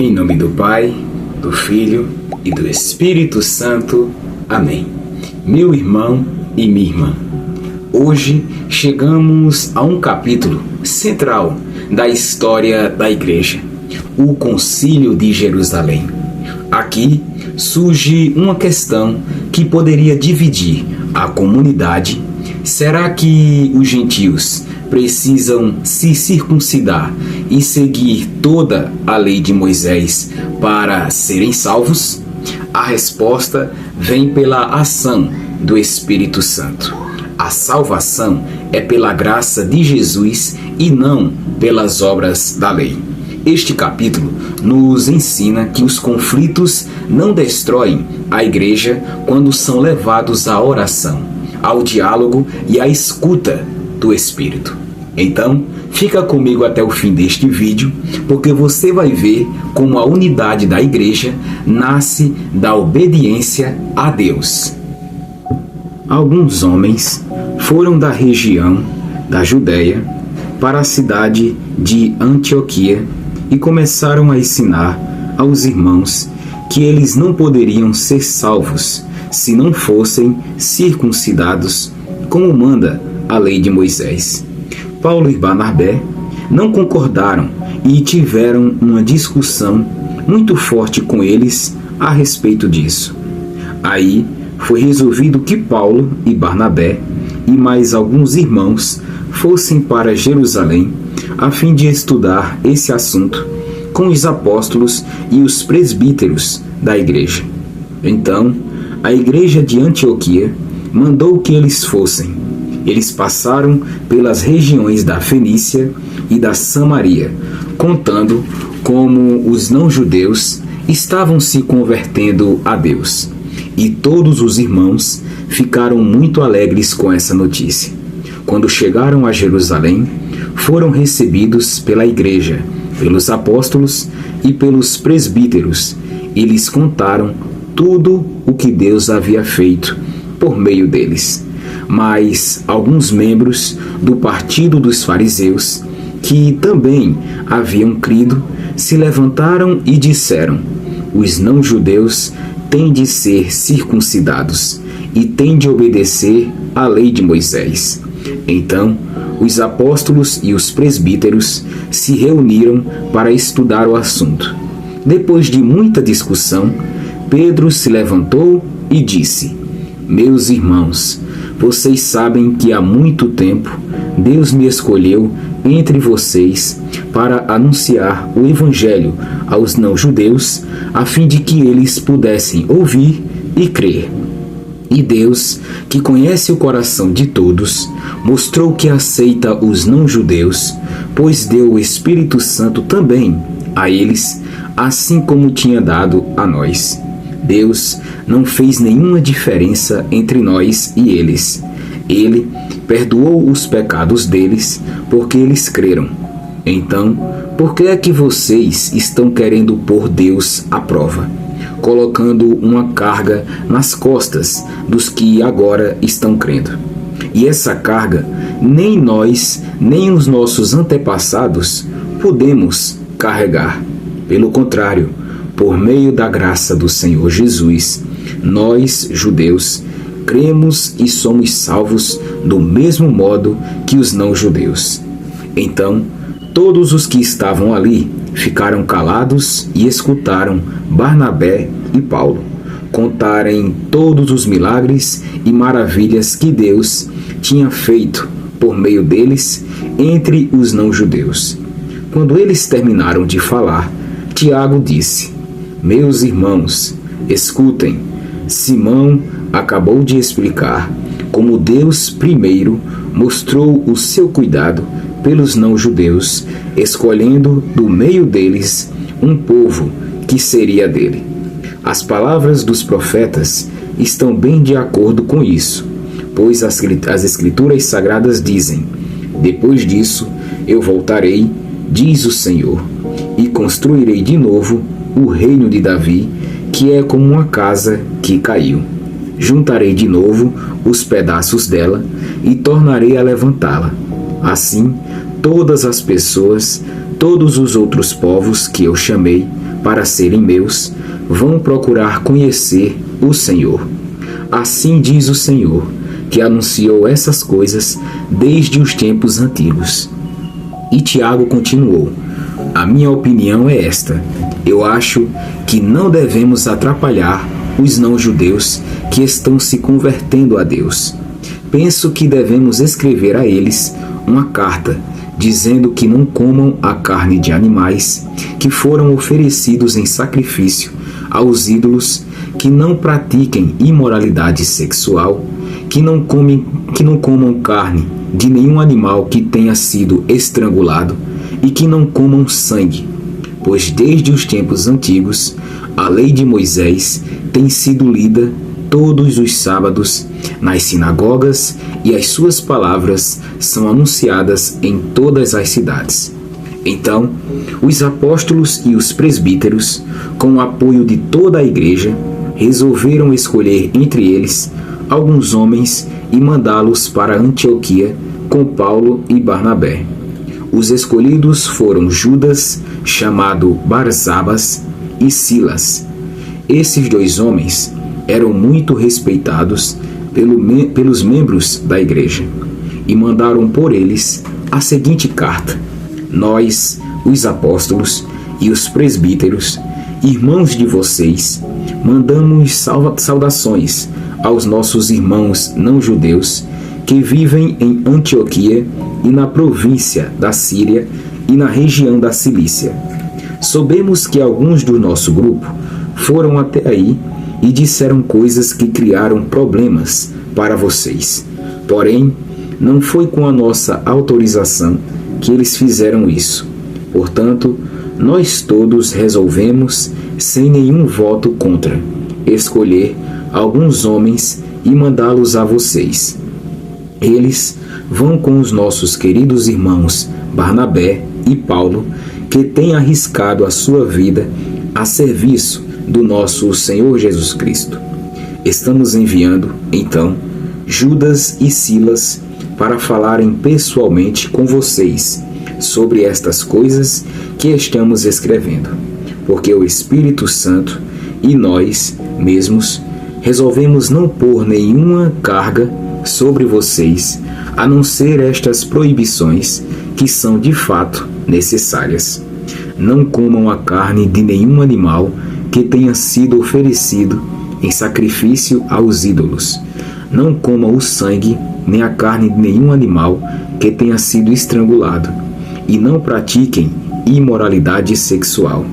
Em nome do Pai, do Filho e do Espírito Santo. Amém. Meu irmão e minha irmã, hoje chegamos a um capítulo central da história da Igreja, o Concílio de Jerusalém. Aqui surge uma questão que poderia dividir a comunidade. Será que os gentios precisam se circuncidar e seguir toda a lei de Moisés para serem salvos? A resposta vem pela ação do Espírito Santo. A salvação é pela graça de Jesus e não pelas obras da lei. Este capítulo nos ensina que os conflitos não destroem a igreja quando são levados à oração, ao diálogo e à escuta do Espírito. Então, fica comigo até o fim deste vídeo, porque você vai ver como a unidade da igreja nasce da obediência a Deus. Alguns homens foram da região da Judéia para a cidade de Antioquia e começaram a ensinar aos irmãos que eles não poderiam ser salvos se não fossem circuncidados, como manda a lei de Moisés. Paulo e Barnabé não concordaram e tiveram uma discussão muito forte com eles a respeito disso. Aí foi resolvido que Paulo e Barnabé e mais alguns irmãos fossem para Jerusalém a fim de estudar esse assunto com os apóstolos e os presbíteros da igreja. Então, a igreja de Antioquia mandou que eles fossem. Eles passaram pelas regiões da Fenícia e da Samaria, contando como os não-judeus estavam se convertendo a Deus. E todos os irmãos ficaram muito alegres com essa notícia. Quando chegaram a Jerusalém, foram recebidos pela igreja, pelos apóstolos e pelos presbíteros. E lhes contaram tudo o que Deus havia feito por meio deles. Mas alguns membros do partido dos fariseus, que também haviam crido, se levantaram e disseram: os não-judeus têm de ser circuncidados e têm de obedecer à lei de Moisés. Então, os apóstolos e os presbíteros se reuniram para estudar o assunto. Depois de muita discussão, Pedro se levantou e disse: meus irmãos, vocês sabem que há muito tempo Deus me escolheu entre vocês para anunciar o Evangelho aos não-judeus, a fim de que eles pudessem ouvir e crer. E Deus, que conhece o coração de todos, mostrou que aceita os não-judeus, pois deu o Espírito Santo também a eles, assim como tinha dado a nós. Deus não fez nenhuma diferença entre nós e eles. Ele perdoou os pecados deles porque eles creram. Então, por que é que vocês estão querendo pôr Deus à prova, colocando uma carga nas costas dos que agora estão crendo? E essa carga, nem nós, nem os nossos antepassados podemos carregar. Pelo contrário, por meio da graça do Senhor Jesus, nós, judeus, cremos e somos salvos do mesmo modo que os não-judeus. Então, todos os que estavam ali ficaram calados e escutaram Barnabé e Paulo contarem todos os milagres e maravilhas que Deus tinha feito por meio deles entre os não-judeus. Quando eles terminaram de falar, Tiago disse: meus irmãos, escutem. Simão acabou de explicar como Deus primeiro mostrou o seu cuidado pelos não-judeus, escolhendo do meio deles um povo que seria dele. As palavras dos profetas estão bem de acordo com isso, pois as Escrituras Sagradas dizem: depois disso eu voltarei, diz o Senhor, e construirei de novo o reino de Davi, que é como uma casa que caiu. Juntarei de novo os pedaços dela e tornarei a levantá-la. Assim, todas as pessoas, todos os outros povos que eu chamei, para serem meus, vão procurar conhecer o Senhor. Assim diz o Senhor, que anunciou essas coisas desde os tempos antigos. E Tiago continuou: a minha opinião é esta. Eu acho que não devemos atrapalhar os não-judeus que estão se convertendo a Deus. Penso que devemos escrever a eles uma carta, dizendo que não comam a carne de animais que foram oferecidos em sacrifício aos ídolos, que não pratiquem imoralidade sexual, que não comam carne de nenhum animal que tenha sido estrangulado e que não comam sangue, pois desde os tempos antigos a lei de Moisés tem sido lida todos os sábados nas sinagogas e as suas palavras são anunciadas em todas as cidades. Então, os apóstolos e os presbíteros, com o apoio de toda a igreja, resolveram escolher entre eles alguns homens e mandá-los para Antioquia com Paulo e Barnabé. Os escolhidos foram Judas, chamado Barsabas, e Silas. Esses dois homens eram muito respeitados pelos membros da igreja e mandaram por eles a seguinte carta: nós, os apóstolos e os presbíteros, irmãos de vocês, mandamos saudações aos nossos irmãos não-judeus que vivem em Antioquia e na província da Síria e na região da Cilícia. Soubemos que alguns do nosso grupo foram até aí e disseram coisas que criaram problemas para vocês. Porém, não foi com a nossa autorização que eles fizeram isso. Portanto, nós todos resolvemos, sem nenhum voto contra, escolher alguns homens e mandá-los a vocês. Eles vão com os nossos queridos irmãos Barnabé e Paulo, que têm arriscado a sua vida a serviço do nosso Senhor Jesus Cristo. Estamos enviando, então, Judas e Silas para falarem pessoalmente com vocês sobre estas coisas que estamos escrevendo, porque o Espírito Santo e nós mesmos resolvemos não pôr nenhuma carga sobre vocês, a não ser estas proibições que são de fato necessárias. Não comam a carne de nenhum animal que tenha sido oferecido em sacrifício aos ídolos. Não comam o sangue nem a carne de nenhum animal que tenha sido estrangulado. E não pratiquem imoralidade sexual.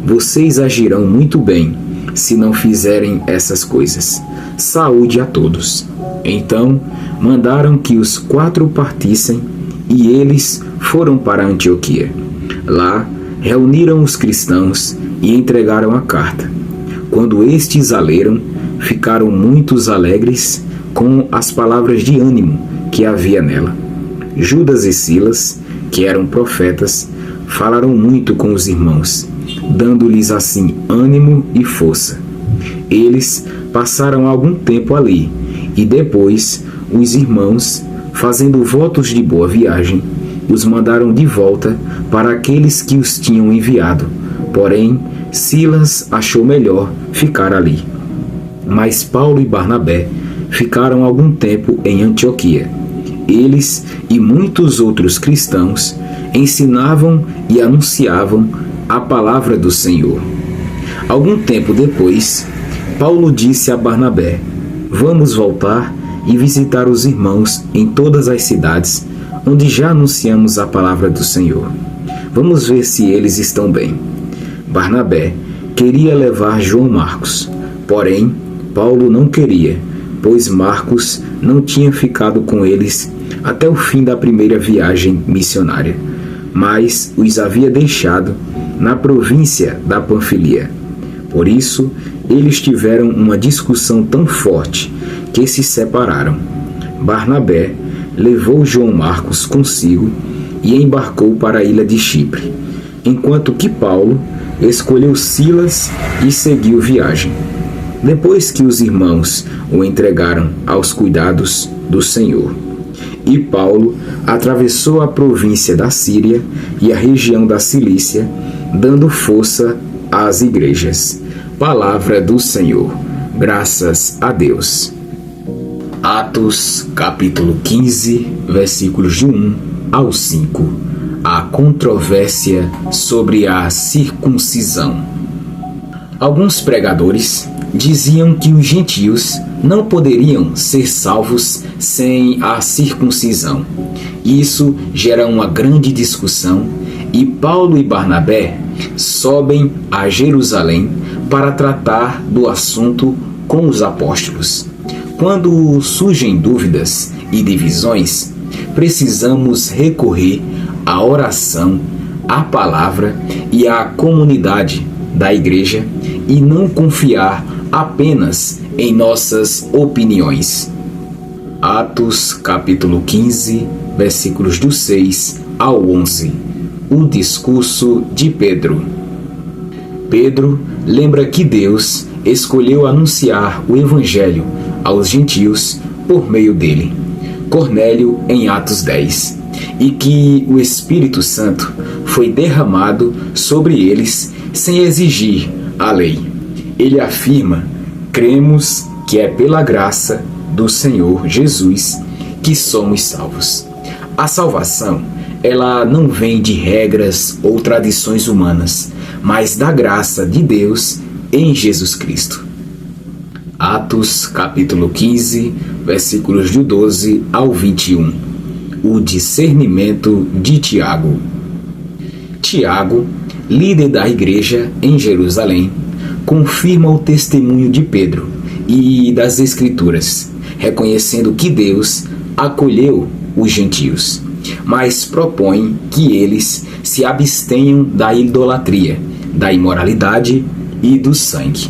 Vocês agirão muito bem se não fizerem essas coisas. Saúde a todos. Então mandaram que os 4 partissem e eles foram para Antioquia. Lá reuniram os cristãos e entregaram a carta. Quando estes a leram, ficaram muito alegres com as palavras de ânimo que havia nela. Judas e Silas, que eram profetas, falaram muito com os irmãos, dando-lhes assim ânimo e força. Eles passaram algum tempo ali, e depois os irmãos, fazendo votos de boa viagem, os mandaram de volta para aqueles que os tinham enviado. Porém, Silas achou melhor ficar ali. Mas Paulo e Barnabé ficaram algum tempo em Antioquia. Eles e muitos outros cristãos ensinavam e anunciavam a palavra do Senhor. Algum tempo depois, Paulo disse a Barnabé: vamos voltar e visitar os irmãos em todas as cidades onde já anunciamos a palavra do Senhor. Vamos ver se eles estão bem. Barnabé queria levar João Marcos, porém Paulo não queria, pois Marcos não tinha ficado com eles até o fim da primeira viagem missionária, mas os havia deixado na província da Panfilia. Por isso, eles tiveram uma discussão tão forte que se separaram. Barnabé levou João Marcos consigo e embarcou para a ilha de Chipre, enquanto que Paulo escolheu Silas e seguiu viagem. Depois que os irmãos o entregaram aos cuidados do Senhor, e Paulo atravessou a província da Síria e a região da Cilícia, dando força às igrejas. Palavra do Senhor. Graças a Deus. Atos, capítulo 15, versículos de 1 ao 5. A controvérsia sobre a circuncisão. Alguns pregadores diziam que os gentios não poderiam ser salvos sem a circuncisão. Isso gera uma grande discussão e Paulo e Barnabé sobem a Jerusalém para tratar do assunto com os apóstolos. Quando surgem dúvidas e divisões, precisamos recorrer à oração, à palavra e à comunidade da igreja e não confiar apenas em nossas opiniões. Atos capítulo 15, versículos do 6 ao 11. O discurso de Pedro. Pedro lembra que Deus escolheu anunciar o evangelho aos gentios por meio dele, Cornélio em Atos 10, e que o Espírito Santo foi derramado sobre eles sem exigir a lei. Ele afirma: cremos que é pela graça do Senhor Jesus que somos salvos. A salvação, ela não vem de regras ou tradições humanas, mas da graça de Deus em Jesus Cristo. Atos capítulo 15, versículos do 12 ao 21. O discernimento de Tiago. Tiago, líder da igreja em Jerusalém, confirma o testemunho de Pedro e das Escrituras, reconhecendo que Deus acolheu os gentios, mas propõe que eles se abstenham da idolatria, da imoralidade e do sangue.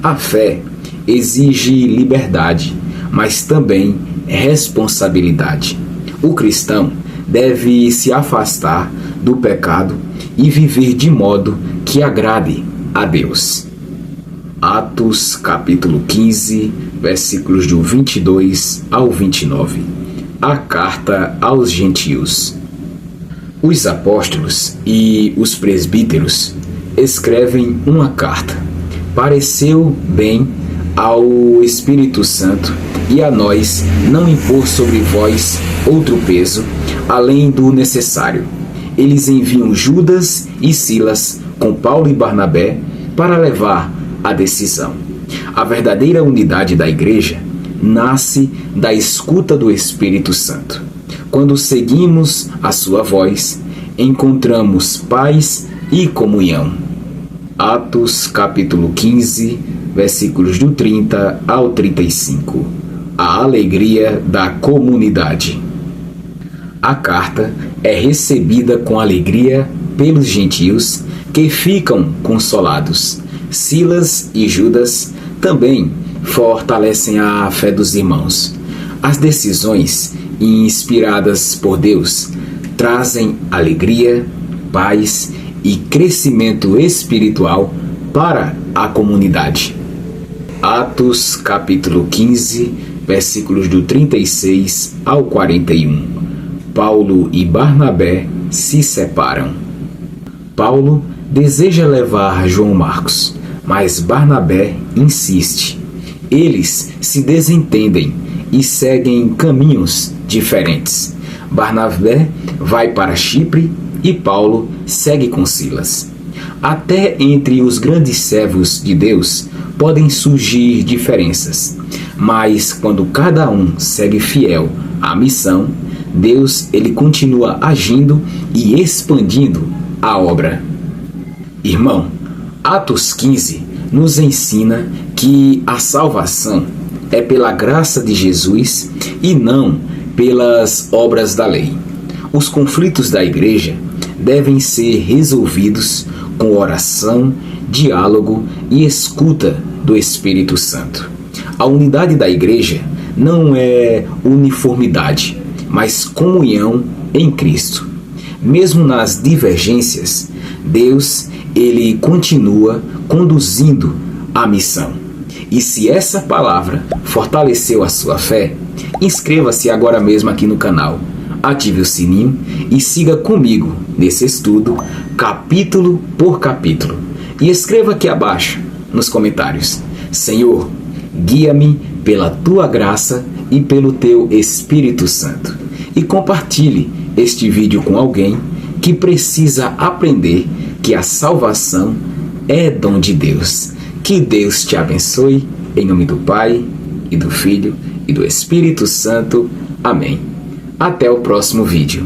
A fé exige liberdade, mas também responsabilidade. O cristão deve se afastar do pecado e viver de modo que agrade a Deus. Atos capítulo 15, versículos do 22 ao 29. A carta aos gentios. Os apóstolos e os presbíteros escrevem uma carta. Pareceu bem ao Espírito Santo e a nós não impor sobre vós outro peso, além do necessário. Eles enviam Judas e Silas com Paulo e Barnabé para levar a decisão. A verdadeira unidade da igreja nasce da escuta do Espírito Santo. Quando seguimos a sua voz, encontramos paz e comunhão. Atos capítulo 15, versículos do 30 ao 35. A alegria da comunidade. A carta é recebida com alegria pelos gentios que ficam consolados. Silas e Judas também fortalecem a fé dos irmãos. As decisões inspiradas por Deus trazem alegria, paz e crescimento espiritual para a comunidade. Atos capítulo 15, versículos do 36 ao 41. Paulo e Barnabé se separam. Paulo deseja levar João Marcos, mas Barnabé insiste. Eles se desentendem e seguem caminhos diferentes. Barnabé vai para Chipre e Paulo segue com Silas. Até entre os grandes servos de Deus podem surgir diferenças, mas quando cada um segue fiel à missão, Deus ele continua agindo e expandindo a obra. Irmão, Atos 15 nos ensina que a salvação é pela graça de Jesus e não pelas obras da lei. Os conflitos da igreja devem ser resolvidos com oração, diálogo e escuta do Espírito Santo. A unidade da igreja não é uniformidade, mas comunhão em Cristo. Mesmo nas divergências, Deus ele continua conduzindo a missão. E se essa palavra fortaleceu a sua fé, inscreva-se agora mesmo aqui no canal, ative o sininho e siga comigo nesse estudo, capítulo por capítulo. E escreva aqui abaixo, nos comentários: Senhor, guia-me pela Tua graça e pelo Teu Espírito Santo. E compartilhe este vídeo com alguém que precisa aprender que a salvação é dom de Deus. Que Deus te abençoe, em nome do Pai, e do Filho, e do Espírito Santo. Amém. Até o próximo vídeo.